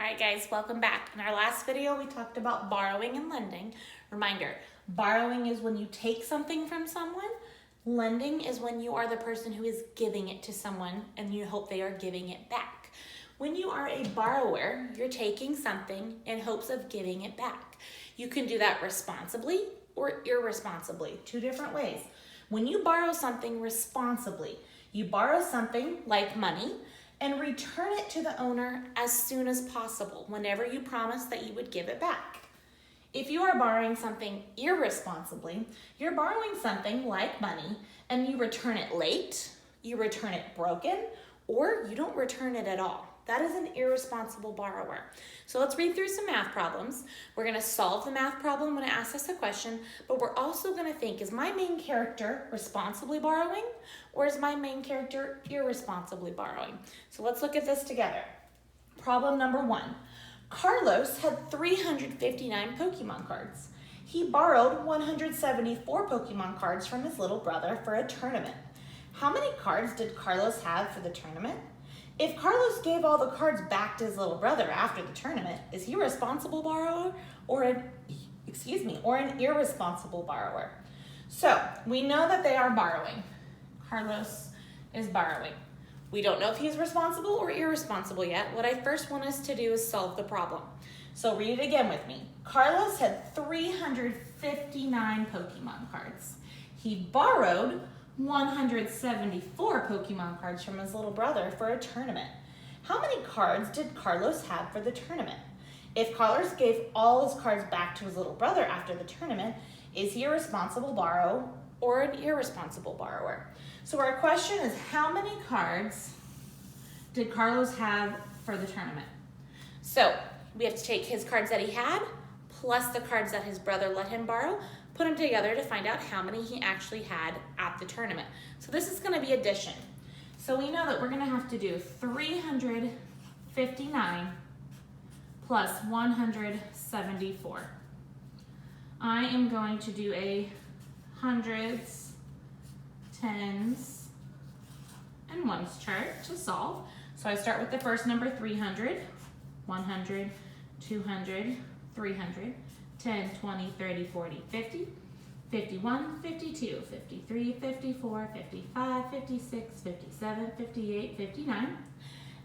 right, guys, welcome back. In our last video, we talked about borrowing and lending. Reminder, borrowing is when you take something from someone. Lending is when you are the person who is giving it to someone and you hope they are giving it back. When you are a borrower, you're taking something in hopes of giving it back. You can do that responsibly or irresponsibly, two different ways. When you borrow something responsibly, you borrow something like money and return it to the owner as soon as possible, whenever you promise that you would give it back. If you are borrowing something irresponsibly, you're borrowing something like money and you return it late, you return it broken, or you don't return it at all. That is an irresponsible borrower. So let's read through some math problems. We're gonna solve the math problem when it asks us a question, but we're also gonna think, is my main character responsibly borrowing or is my main character irresponsibly borrowing? So let's look at this together. Problem number 1. Carlos had 359 Pokemon cards. He borrowed 174 Pokemon cards from his little brother for a tournament. How many cards did Carlos have for the tournament? If Carlos gave all the cards back to his little brother after the tournament, is he a responsible borrower or an irresponsible borrower? So we know that they are borrowing. Carlos is borrowing. We don't know if he's responsible or irresponsible yet. What I first want us to do is solve the problem. So read it again with me. Carlos had 359 Pokemon cards. He borrowed 174 Pokemon cards from his little brother for a tournament. How many cards did Carlos have for the tournament? If Carlos gave all his cards back to his little brother after the tournament, is he a responsible borrower or an irresponsible borrower? So our question is, how many cards did Carlos have for the tournament? So we have to take his cards that he had plus the cards that his brother let him borrow, put them together to find out how many he actually had at the tournament. So this is gonna be addition. So we know that we're gonna have to do 359 plus 174. I am going to do a hundreds, tens, and ones chart to solve. So I start with the first number, 300, 100, 200, 300, 10, 20, 30, 40, 50, 51, 52, 53, 54, 55, 56, 57, 58, 59.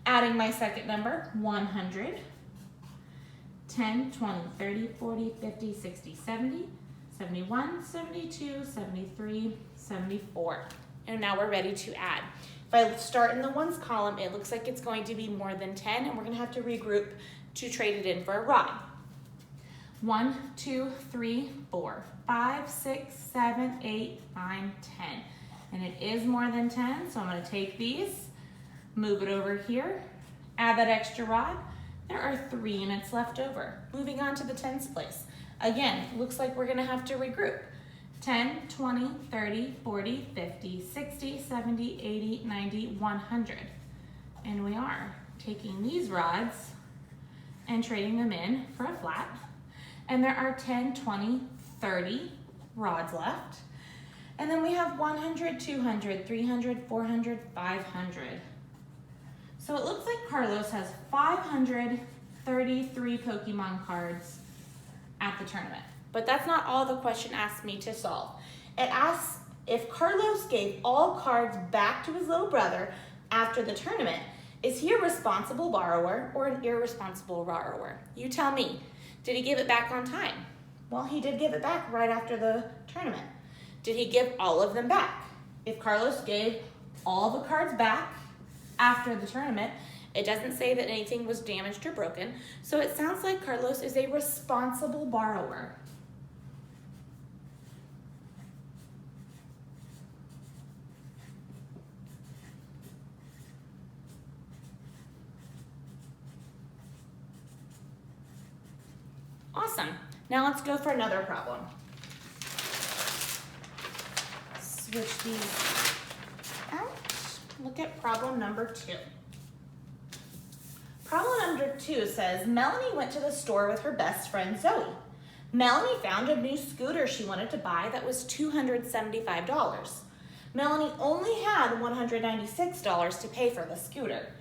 Adding my second number, 100, 10, 20, 30, 40, 50, 60, 70, 71, 72, 73, 74. And now we're ready to add. If I start in the ones column, it looks like it's going to be more than 10, and we're gonna have to regroup to trade it in for a rod. 1, 2, 3, 4, 5, 6, 7, 8, 9, 10. And it is more than 10, so I'm gonna take these, move it over here, add that extra rod. There are 3 units left over. Moving on to the tens place. Again, looks like we're gonna have to regroup. 10, 20, 30, 40, 50, 60, 70, 80, 90, 100. And we are taking these rods and trading them in for a flat. And there are 10, 20, 30 rods left. And then we have 100, 200, 300, 400, 500. So it looks like Carlos has 533 Pokemon cards at the tournament. But that's not all the question asked me to solve. It asks if Carlos gave all cards back to his little brother after the tournament, is he a responsible borrower or an irresponsible borrower? You tell me. Did he give it back on time? Well, he did give it back right after the tournament. Did he give all of them back? If Carlos gave all the cards back after the tournament, it doesn't say that anything was damaged or broken, so it sounds like Carlos is a responsible borrower. Awesome. Now let's go for another problem. Switch these out. Look at problem number 2. Problem number 2 says, Melanie went to the store with her best friend Zoe. Melanie found a new scooter she wanted to buy that was $275. Melanie only had $196 to pay for the scooter.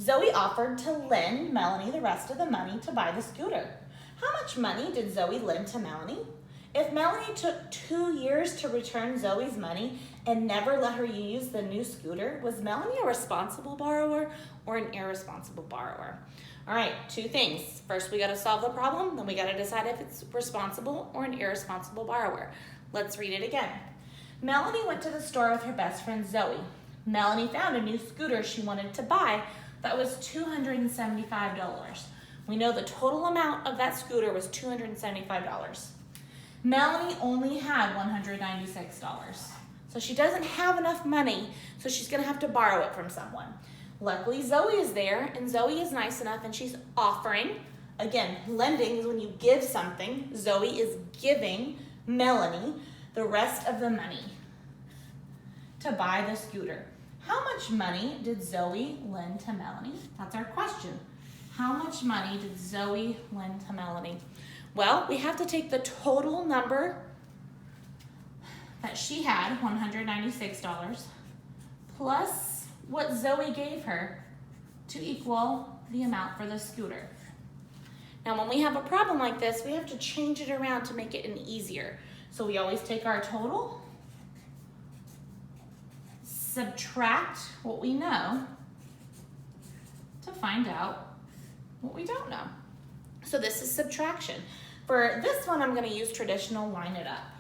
Zoe offered to lend Melanie the rest of the money to buy the scooter. How much money did Zoe lend to Melanie? If Melanie took 2 years to return Zoe's money and never let her use the new scooter, was Melanie a responsible borrower or an irresponsible borrower? All right, 2 things. First, we got to solve the problem, then we got to decide if it's responsible or an irresponsible borrower. Let's read it again. Melanie went to the store with her best friend Zoe. Melanie found a new scooter she wanted to buy that was $275. We know the total amount of that scooter was $275. Melanie only had $196. So she doesn't have enough money, so she's gonna have to borrow it from someone. Luckily, Zoe is there, and Zoe is nice enough, and she's offering. Again, lending is when you give something. Zoe is giving Melanie the rest of the money to buy the scooter. How much money did Zoe lend to Melanie? That's our question. How much money did Zoe lend to Melanie? Well, we have to take the total number that she had, $196, plus what Zoe gave her to equal the amount for the scooter. Now, when we have a problem like this, we have to change it around to make it an easier. So we always take our total, subtract what we know to find out what we don't know. So this is subtraction. For this one, I'm going to use traditional line it up.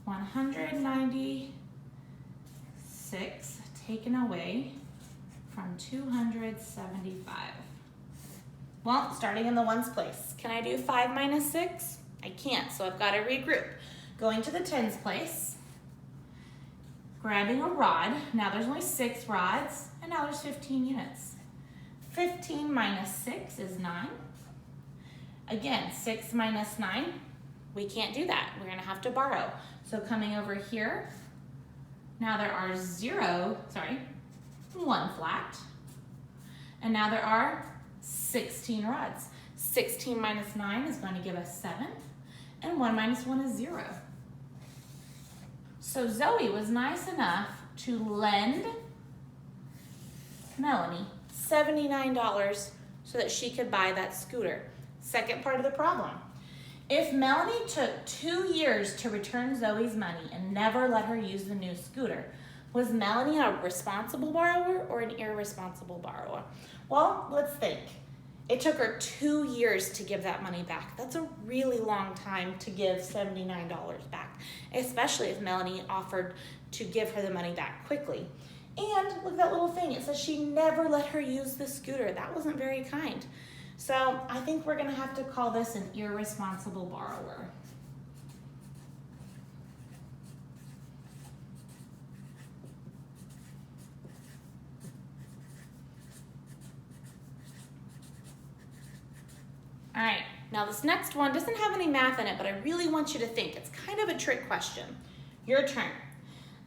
196 taken away from 275. Well, starting in the ones place. Can I do 5 minus 6? I can't, so I've got to regroup. Going to the tens place, grabbing a rod. Now there's only 6 rods, and now there's 15 units. 15 minus 6 is 9. Again, 6 minus 9, we can't do that. We're gonna have to borrow. So coming over here, now there are 1 flat, and now there are 16 rods. 16 minus 9 is going to give us 7, and 1 minus 1 is 0. So Zoe was nice enough to lend Melanie $79 so that she could buy that scooter. Second part of the problem. If Melanie took 2 years to return Zoe's money and never let her use the new scooter, was Melanie a responsible borrower or an irresponsible borrower? Well, let's think. It took her 2 years to give that money back. That's a really long time to give $79 back, especially if Melanie offered to give her the money back quickly. And look at that little thing. It says she never let her use the scooter. That wasn't very kind. So I think we're going to have to call this an irresponsible borrower. All right, now this next one doesn't have any math in it, but I really want you to think. It's kind of a trick question. Your turn.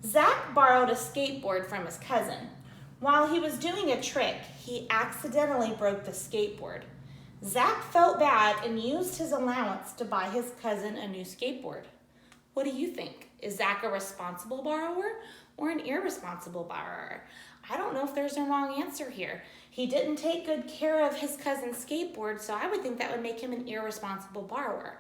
Zach borrowed a skateboard from his cousin. While he was doing a trick, he accidentally broke the skateboard. Zach felt bad and used his allowance to buy his cousin a new skateboard. What do you think? Is Zach a responsible borrower or an irresponsible borrower? I don't know if there's a wrong answer here. He didn't take good care of his cousin's skateboard, so I would think that would make him an irresponsible borrower.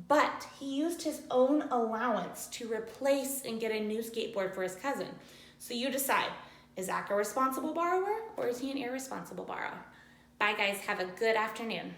But he used his own allowance to replace and get a new skateboard for his cousin. So you decide, is Zach a responsible borrower or is he an irresponsible borrower? Bye guys, have a good afternoon.